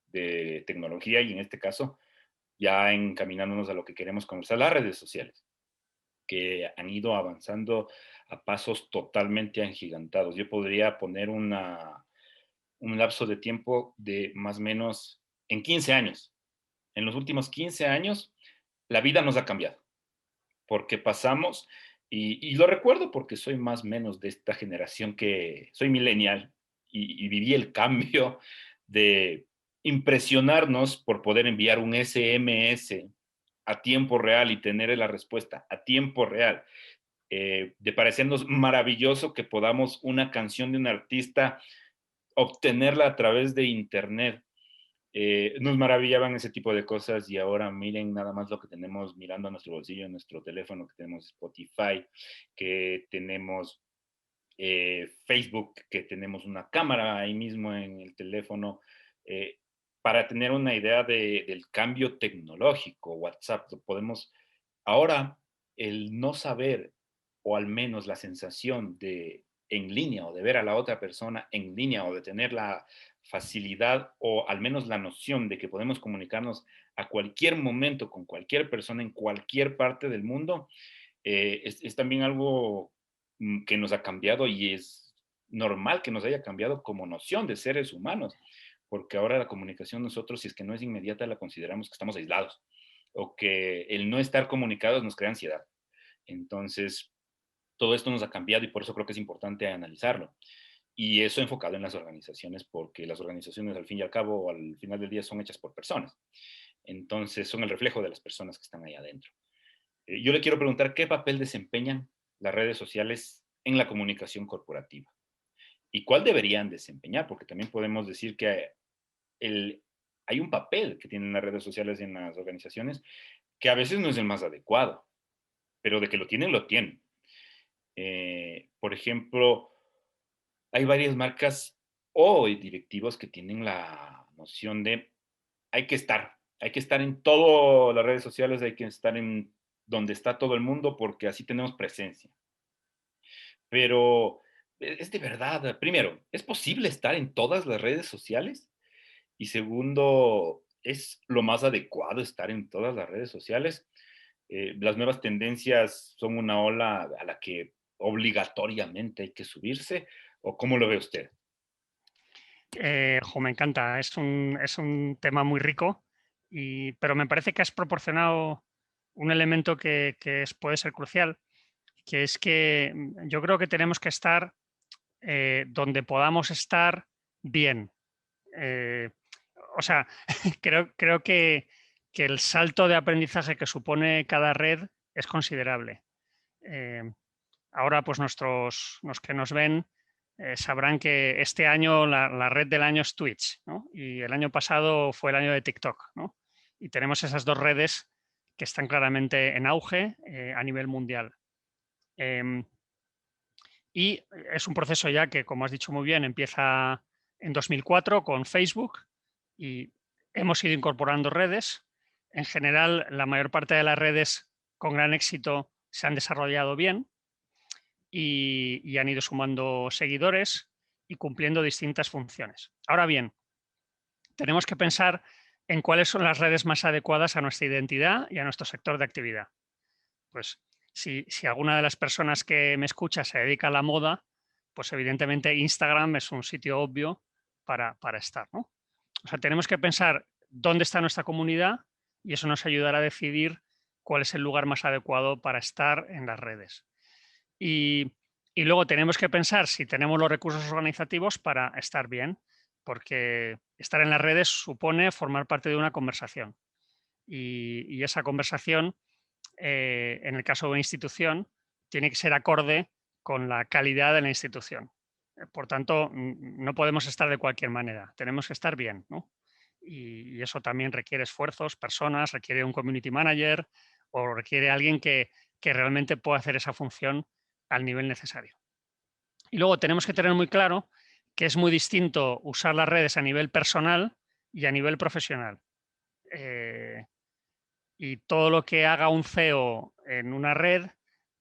de tecnología y en este caso ya encaminándonos a lo que queremos conversar, las redes sociales, que han ido avanzando a pasos totalmente agigantados. Yo podría poner un lapso de tiempo de más o menos en 15 años. En los últimos 15 años, la vida nos ha cambiado porque pasamos, y lo recuerdo porque soy más o menos de esta generación que soy millennial y viví el cambio de impresionarnos por poder enviar un SMS a tiempo real y tener la respuesta a tiempo real, de parecernos maravilloso que podamos una canción de un artista obtenerla a través de internet. Nos maravillaban ese tipo de cosas y ahora miren nada más lo que tenemos mirando a nuestro bolsillo, en nuestro teléfono, que tenemos Spotify, que tenemos Facebook, que tenemos una cámara ahí mismo en el teléfono. eh, para tener una idea del cambio tecnológico, WhatsApp, podemos ahora el no saber o al menos la sensación de en línea o de ver a la otra persona en línea o de tener la facilidad o al menos la noción de que podemos comunicarnos a cualquier momento con cualquier persona en cualquier parte del mundo, es también algo que nos ha cambiado y es normal que nos haya cambiado como noción de seres humanos, porque ahora la comunicación nosotros, si es que no es inmediata, la consideramos que estamos aislados o que el no estar comunicados nos crea ansiedad. Entonces, todo esto nos ha cambiado y por eso creo que es importante analizarlo. Y eso enfocado en las organizaciones, porque las organizaciones al fin y al cabo, al final del día, son hechas por personas. Entonces, son el reflejo de las personas que están ahí adentro. Yo le quiero preguntar qué papel desempeñan las redes sociales en la comunicación corporativa y cuál deberían desempeñar, porque también podemos decir que el, hay un papel que tienen las redes sociales en las organizaciones que a veces no es el más adecuado, pero de que lo tienen, lo tienen. Por ejemplo, hay varias marcas o directivos que tienen la noción de hay que estar en todas las redes sociales, hay que estar en donde está todo el mundo porque así tenemos presencia. Pero es de verdad, primero, ¿es posible estar en todas las redes sociales? Y segundo, ¿es lo más adecuado estar en todas las redes sociales? Las nuevas tendencias son una ola a la que obligatoriamente hay que subirse, ¿o cómo lo ve usted? Me encanta, es un tema muy rico, pero me parece que has proporcionado un elemento puede ser crucial, que es que yo creo que tenemos que estar donde podamos estar bien. Eh, o sea, creo que el salto de aprendizaje que supone cada red es considerable. Eh, Ahora, pues los que nos ven sabrán que este año la red del año es Twitch, ¿no? Y el año pasado fue el año de TikTok, ¿no? Y tenemos esas dos redes que están claramente en auge a nivel mundial. Em, y es un proceso ya que, como has dicho muy bien, empieza en 2004 con Facebook y hemos ido incorporando redes. En general, la mayor parte de las redes con gran éxito se han desarrollado bien y han ido sumando seguidores y cumpliendo distintas funciones. Ahora bien, tenemos que pensar en cuáles son las redes más adecuadas a nuestra identidad y a nuestro sector de actividad. Pues si alguna de las personas que me escucha se dedica a la moda, pues evidentemente Instagram es un sitio obvio para estar, ¿no? O sea, tenemos que pensar dónde está nuestra comunidad y eso nos ayudará a decidir cuál es el lugar más adecuado para estar en las redes. Y, y luego tenemos que pensar si tenemos los recursos organizativos para estar bien, porque estar en las redes supone formar parte de una conversación. Y esa conversación, en el caso de una institución, tiene que ser acorde con la calidad de la institución. Por tanto, no podemos estar de cualquier manera, tenemos que estar bien, ¿no? Y eso también requiere esfuerzos, personas, requiere un community manager o requiere alguien que realmente pueda hacer esa función al nivel necesario. Y luego tenemos que tener muy claro que es muy distinto usar las redes a nivel personal y a nivel profesional. Eh, y todo lo que haga un CEO en una red,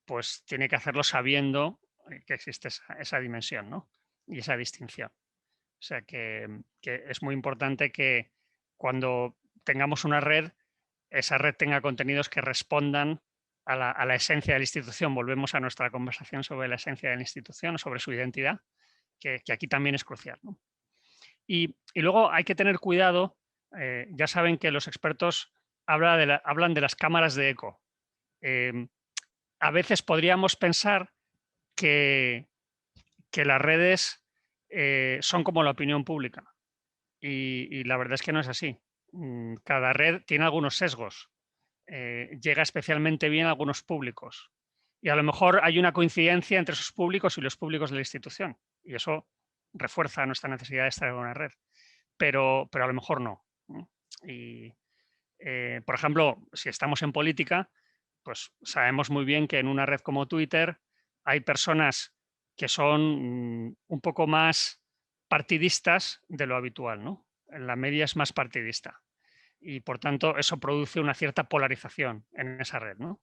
pues tiene que hacerlo sabiendo que existe esa dimensión, ¿no? Y esa distinción. O sea que es muy importante que cuando tengamos una red, esa red tenga contenidos que respondan a la esencia de la institución. Volvemos a nuestra conversación sobre la esencia de la institución, sobre su identidad, que aquí también es crucial, ¿no? Y luego hay que tener cuidado, ya saben que los expertos hablan de las cámaras de eco. Eh, a veces podríamos pensar que, que las redes son como la opinión pública y la verdad es que no es así. Cada red tiene algunos sesgos, llega especialmente bien a algunos públicos y a lo mejor hay una coincidencia entre esos públicos y los públicos de la institución y eso refuerza nuestra necesidad de estar en una red, pero a lo mejor no. Y, por ejemplo, si estamos en política, pues sabemos muy bien que en una red como Twitter hay personas que son un poco más partidistas de lo habitual, ¿no? La media es más partidista y por tanto eso produce una cierta polarización en esa red, ¿no?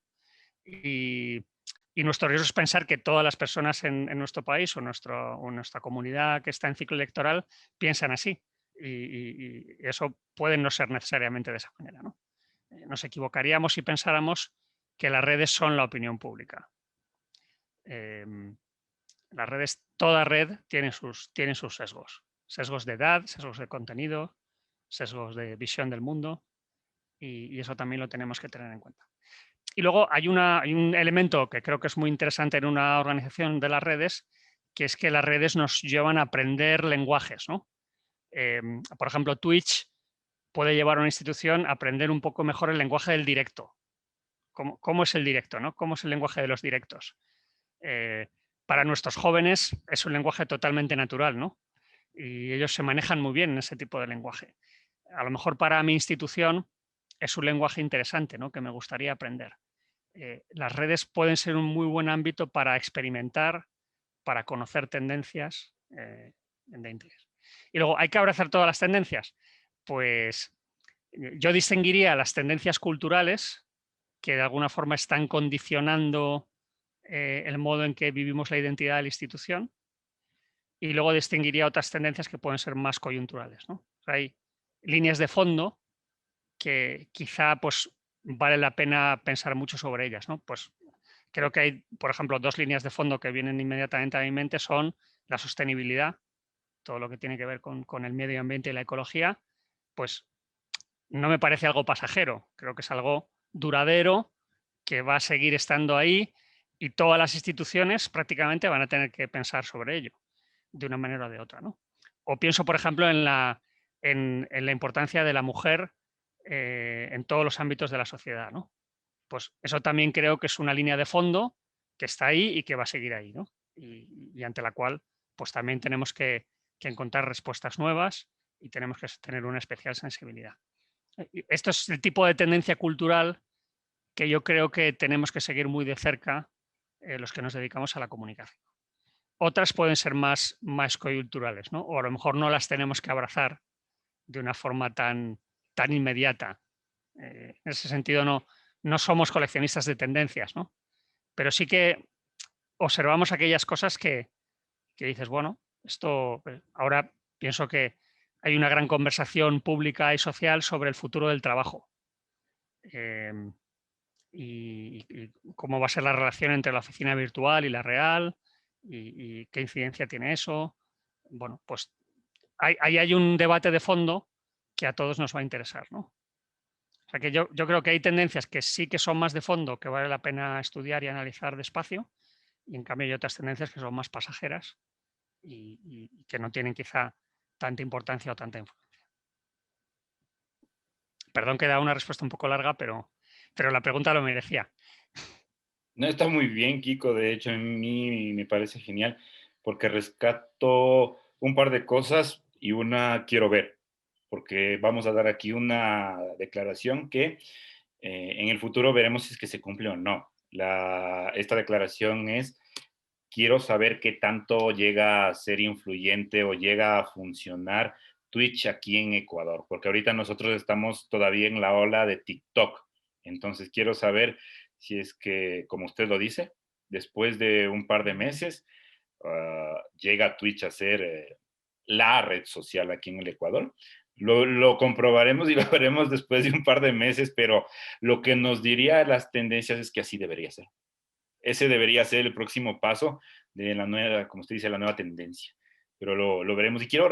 Y, y nuestro riesgo es pensar que todas las personas en nuestro país o nuestra comunidad que está en ciclo electoral piensan así. Y eso puede no ser necesariamente de esa manera, ¿no? Nos equivocaríamos si pensáramos que las redes son la opinión pública. Eh, las redes, toda red tiene sus sesgos. Sesgos de edad, sesgos de contenido, sesgos de visión del mundo y eso también lo tenemos que tener en cuenta. Y luego hay un elemento que creo que es muy interesante en una organización de las redes, que es que las redes nos llevan a aprender lenguajes, ¿no? Por ejemplo, Twitch puede llevar a una institución a aprender un poco mejor el lenguaje del directo. ¿Cómo es el directo? ¿No? ¿Cómo es el lenguaje de los directos? Eh, para nuestros jóvenes es un lenguaje totalmente natural, ¿no? Y ellos se manejan muy bien en ese tipo de lenguaje. A lo mejor para mi institución es un lenguaje interesante, ¿no? Que me gustaría aprender. Las redes pueden ser un muy buen ámbito para experimentar, para conocer tendencias de interés. Y luego, ¿hay que abrazar todas las tendencias? Pues yo distinguiría las tendencias culturales que de alguna forma están condicionando el modo en que vivimos la identidad de la institución, y luego distinguiría otras tendencias que pueden ser más coyunturales, ¿no? O sea, hay líneas de fondo que quizá pues, vale la pena pensar mucho sobre ellas, ¿no? Pues creo que hay, por ejemplo, dos líneas de fondo que vienen inmediatamente a mi mente son la sostenibilidad, todo lo que tiene que ver con el medio ambiente y la ecología, pues no me parece algo pasajero, creo que es algo duradero, que va a seguir estando ahí y todas las instituciones prácticamente van a tener que pensar sobre ello, de una manera o de otra, ¿no? O pienso, por ejemplo, en la importancia de la mujer en todos los ámbitos de la sociedad, ¿no? Pues eso también creo que es una línea de fondo que está ahí y que va a seguir ahí, ¿no? Y ante la cual pues también tenemos que encontrar respuestas nuevas y tenemos que tener una especial sensibilidad. Esto es el tipo de tendencia cultural que yo creo que tenemos que seguir muy de cerca los que nos dedicamos a la comunicación. Otras pueden ser más coyunturales, ¿no? O a lo mejor no las tenemos que abrazar de una forma tan inmediata. En ese sentido, no somos coleccionistas de tendencias, ¿no? Pero sí que observamos aquellas cosas que dices, bueno, esto ahora pienso que hay una gran conversación pública y social sobre el futuro del trabajo. Eh, y cómo va a ser la relación entre la oficina virtual y la real y qué incidencia tiene eso. Bueno, pues ahí hay un debate de fondo que a todos nos va a interesar, ¿no? O sea que yo creo que hay tendencias que sí que son más de fondo, que vale la pena estudiar y analizar despacio, y en cambio hay otras tendencias que son más pasajeras y que no tienen quizá tanta importancia o tanta influencia. Perdón que he dado una respuesta un poco larga, pero la pregunta lo merecía. No, está muy bien, Kiko. De hecho, a mí me parece genial porque rescato un par de cosas y una quiero ver, porque vamos a dar aquí una declaración que en el futuro veremos si es que se cumple o no. Esta declaración es, quiero saber qué tanto llega a ser influyente o llega a funcionar Twitch aquí en Ecuador, porque ahorita nosotros estamos todavía en la ola de TikTok. Entonces quiero saber si es que, como usted lo dice, después de un par de meses, llega Twitch a ser la red social aquí en el Ecuador. Lo comprobaremos y lo veremos después de un par de meses, pero lo que nos diría las tendencias es que así debería ser. Ese debería ser el próximo paso de la nueva, como usted dice, la nueva tendencia. Pero lo veremos. Y quiero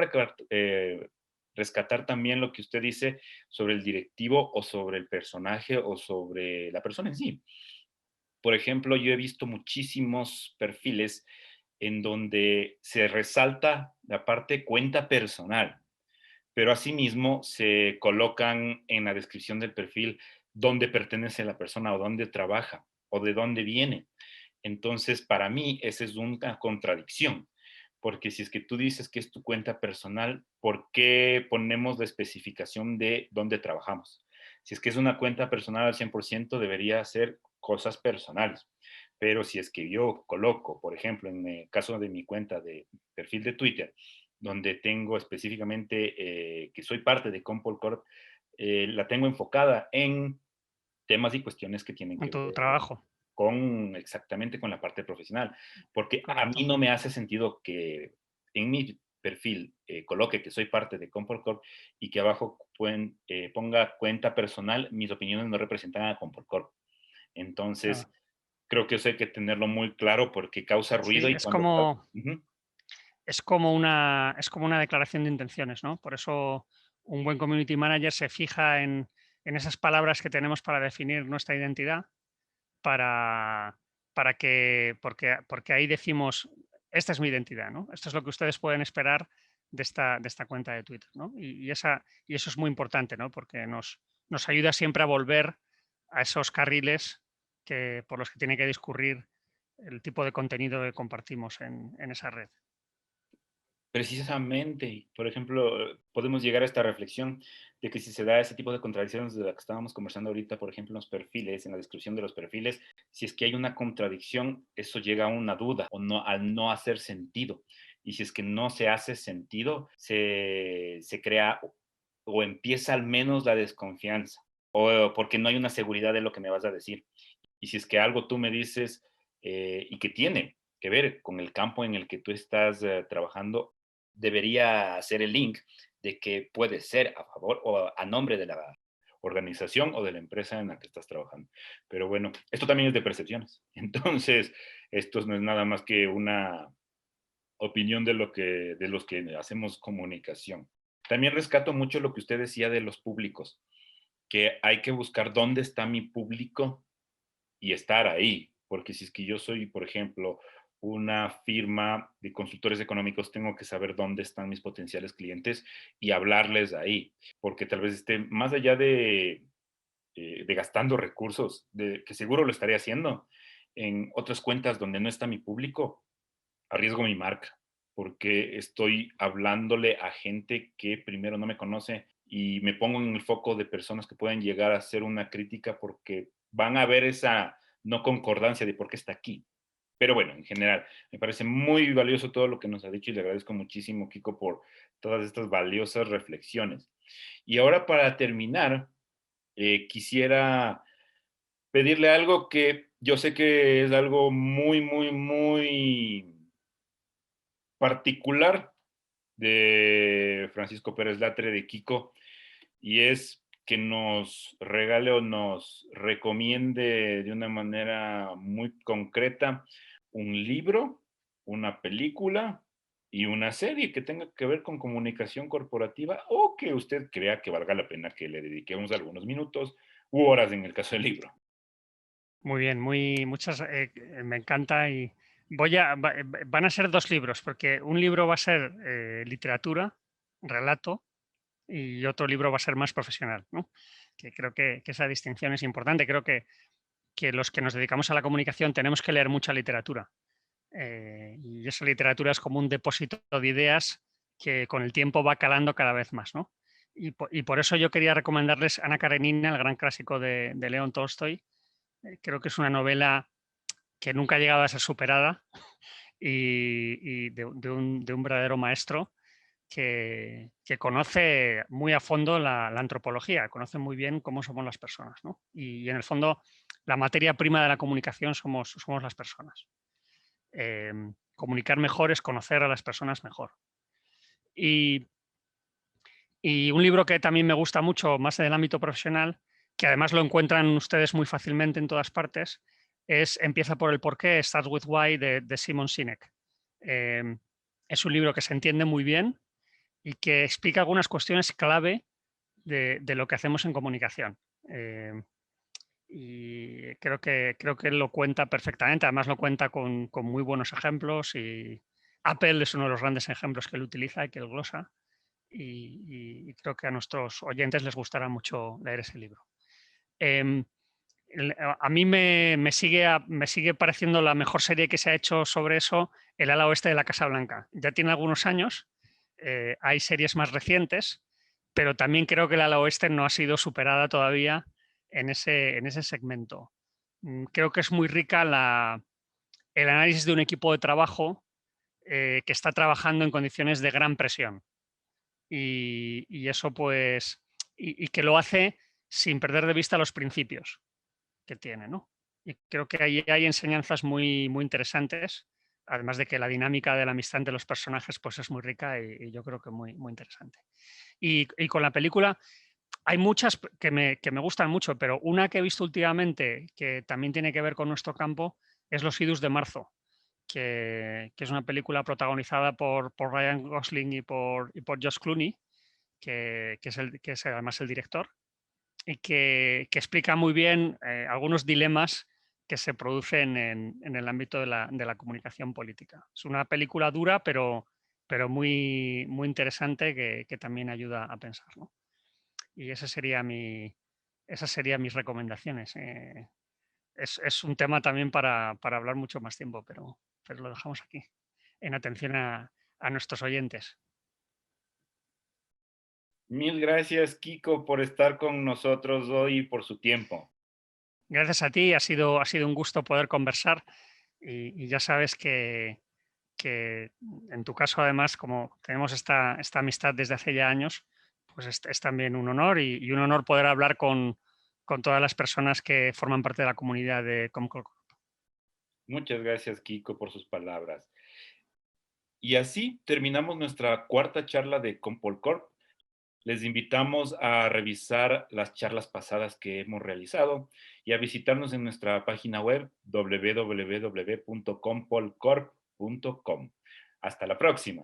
rescatar también lo que usted dice sobre el directivo o sobre el personaje o sobre la persona en sí. Por ejemplo, yo he visto muchísimos perfiles en donde se resalta la parte cuenta personal, pero asimismo se colocan en la descripción del perfil dónde pertenece la persona o dónde trabaja o de dónde viene. Entonces, para mí, esa es una contradicción, porque si es que tú dices que es tu cuenta personal, ¿por qué ponemos la especificación de dónde trabajamos? Si es que es una cuenta personal al 100%, debería ser cosas personales. Pero si es que yo coloco, por ejemplo, en el caso de mi cuenta de perfil de Twitter, donde tengo específicamente que soy parte de Compol Corp, la tengo enfocada en temas y cuestiones que tienen En que tu ver trabajo, con exactamente con la parte profesional, porque a mí correcto. no me hace sentido que en mi perfil coloque que soy parte de Comport Corp y que abajo ponga cuenta personal, mis opiniones no representan a Comport Corp. Entonces, Claro. creo que eso hay que tenerlo muy claro porque causa Sí, ruido y cuando... Ujú. es como una declaración de intenciones, ¿no? Por eso un buen community manager se fija en esas palabras que tenemos para definir nuestra identidad, para, porque ahí decimos, esta es mi identidad, ¿no? Esto es lo que ustedes pueden esperar de esta cuenta de Twitter, ¿no? Y eso es muy importante, ¿no? Porque nos ayuda siempre a volver a esos carriles por los que tiene que discurrir el tipo de contenido que compartimos en esa red. Precisamente, por ejemplo, podemos llegar a esta reflexión de que si se da ese tipo de contradicciones de la que estábamos conversando ahorita, por ejemplo, en los perfiles, en la descripción de los perfiles, si es que hay una contradicción, eso llega a una duda o no, al no hacer sentido. y si es que no se hace sentido, se crea o empieza al menos la desconfianza, o porque no hay una seguridad de lo que me vas a decir. Y si es que algo tú me dices y que tiene que ver con el campo en el que tú estás trabajando, debería hacer el link de que puede ser a favor o a nombre de la organización o de la empresa en la que estás trabajando. Pero bueno, esto también es de percepciones. Entonces, esto no es nada más que una opinión de los que hacemos comunicación. También rescato mucho lo que usted decía de los públicos, que hay que buscar dónde está mi público y estar ahí, porque si es que yo soy, por ejemplo, una firma de consultores económicos, tengo que saber dónde están mis potenciales clientes y hablarles ahí, porque tal vez esté más allá de gastando recursos, de, que seguro lo estaré haciendo en otras cuentas donde no está mi público, arriesgo mi marca, porque estoy hablándole a gente que primero no me conoce y me pongo en el foco de personas que pueden llegar a hacer una crítica porque van a ver esa no concordancia de por qué está aquí. Pero bueno, en general, me parece muy valioso todo lo que nos ha dicho y le agradezco muchísimo, Kiko, por todas estas valiosas reflexiones. Y ahora para terminar, quisiera pedirle algo que yo sé que es algo muy, muy, muy particular de Francisco Pérez Latre, de Kiko, y es que nos regale o nos recomiende de una manera muy concreta un libro, una película y una serie que tenga que ver con comunicación corporativa o que usted crea que valga la pena que le dediquemos algunos minutos u horas en el caso del libro. Muy bien, me encanta y van a ser dos libros, porque un libro va a ser literatura, relato, y otro libro va a ser más profesional, ¿no? Que creo que esa distinción es importante. Creo que los que nos dedicamos a la comunicación tenemos que leer mucha literatura. Y esa literatura es como un depósito de ideas que con el tiempo va calando cada vez más, ¿no? Y por eso yo quería recomendarles Ana Karenina, el gran clásico de León Tolstoy. Creo que es una novela que nunca ha llegado a ser superada y de un verdadero maestro que conoce muy a fondo la antropología, conoce muy bien cómo somos las personas, ¿no? Y en el fondo, la materia prima de la comunicación somos las personas. Comunicar mejor es conocer a las personas mejor. Y, y un libro que también me gusta mucho, más en el ámbito profesional, que además lo encuentran ustedes muy fácilmente en todas partes, es Empieza por el porqué, Start with Why, de Simon Sinek. Es un libro que se entiende muy bien y que explica algunas cuestiones clave de lo que hacemos en comunicación. Y creo que él lo cuenta perfectamente, además lo cuenta con muy buenos ejemplos y Apple es uno de los grandes ejemplos que él utiliza y que él glosa y creo que a nuestros oyentes les gustará mucho leer ese libro. Em, a mí me sigue pareciendo la mejor serie que se ha hecho sobre eso, El ala oeste de la Casa Blanca. Ya tiene algunos años, hay series más recientes, pero también creo que El ala oeste no ha sido superada todavía en ese segmento. Creo que es muy rica el análisis de un equipo de trabajo que está trabajando en condiciones de gran presión. Y eso pues, y que lo hace sin perder de vista los principios que tiene, ¿no? Y creo que ahí hay enseñanzas muy interesantes, además de que la dinámica de la amistad entre los personajes pues es muy rica y yo creo que muy interesante. Y con la película hay muchas que me gustan mucho, pero una que he visto últimamente que también tiene que ver con nuestro campo es Los idus de marzo, que es una película protagonizada por Ryan Gosling y por Josh Clooney, que es además el director y que explica muy bien algunos dilemas que se producen en el ámbito de la comunicación política. Es una película dura, pero muy interesante que también ayuda a pensar, ¿no? Y esas serían mis recomendaciones. Es un tema también para hablar mucho más tiempo, pero lo dejamos aquí, en atención a nuestros oyentes. Mil gracias, Kiko, por estar con nosotros hoy y por su tiempo. Gracias a ti, ha sido un gusto poder conversar y ya sabes que en tu caso, además, como tenemos esta amistad desde hace ya años, pues es también un honor y un honor poder hablar con todas las personas que forman parte de la comunidad de Comcol. Muchas gracias, Kiko, por sus palabras. Y así terminamos nuestra cuarta charla de Compolcorp. Les invitamos a revisar las charlas pasadas que hemos realizado y a visitarnos en nuestra página web www.compolcorp.com. Hasta la próxima.